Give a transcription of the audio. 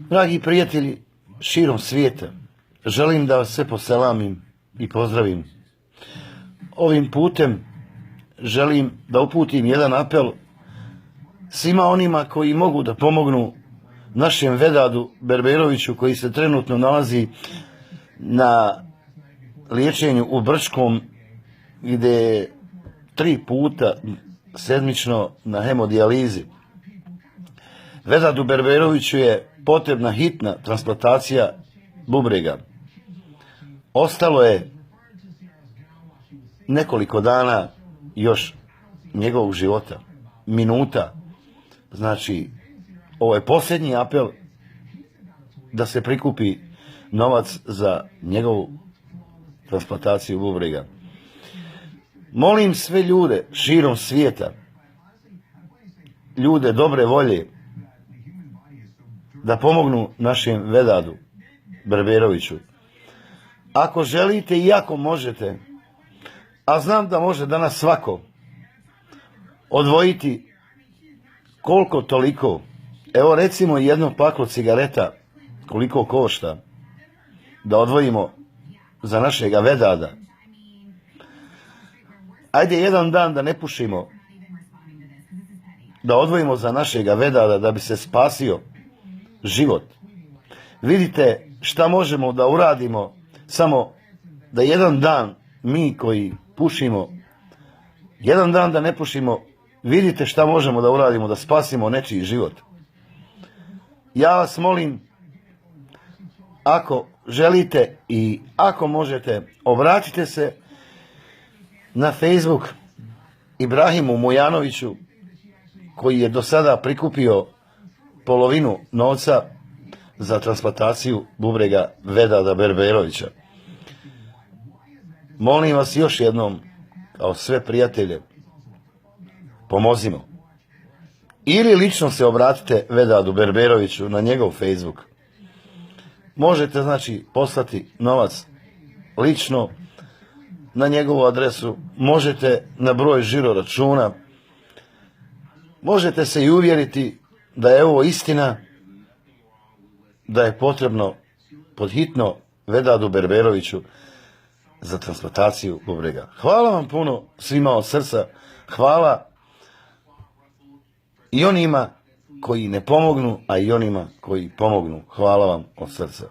Dragi prijatelji širom svijeta, želim da vas sve poselamim i pozdravim. Ovim putem želim da uputim jedan apel svima onima koji mogu da pomognu našem Vedadu Berberoviću, koji se trenutno nalazi na liječenju u Brčkom, gdje je 3 puta sedmično na hemodijalizi. Vedadu Berberoviću je potrebna hitna transplantacija bubrega. Ostalo je nekoliko dana još njegovog života, minuta. Znači, ovo je posljednji apel da se prikupi novac za njegovu transplantaciju bubrega. Molim sve ljude širom svijeta, ljude dobre volje, da pomognu našem Vedadu Berberoviću. Ako želite i ako možete, a znam da može danas svako odvojiti koliko toliko, evo recimo jedno paklo cigareta koliko košta, da odvojimo za našega Vedada. Ajde jedan dan da ne pušimo, da odvojimo za našega Vedada da bi se spasio život. Vidite šta možemo da uradimo, samo da jedan dan mi koji pušimo, jedan dan da ne pušimo, vidite šta možemo da uradimo, da spasimo nečiji život. Ja vas molim, ako želite i ako možete, obratite se na Facebook Ibrahimu Mujanoviću, koji je do sada prikupio polovinu novca za transplantaciju bubrega Vedada Berberovića. Molim vas još jednom, kao sve prijatelje, pomozimo. Ili lično se obratite Vedadu Berberoviću na njegov Facebook. Možete znači poslati novac lično na njegovu adresu, možete na broj žiro računa, možete se i uvjeriti da je ovo istina, da je potrebno podhitno Vedadu Berberoviću za transplantaciju bubrega. Hvala vam puno svima od srca, hvala i onima koji ne pomognu, a i onima koji pomognu. Hvala vam od srca.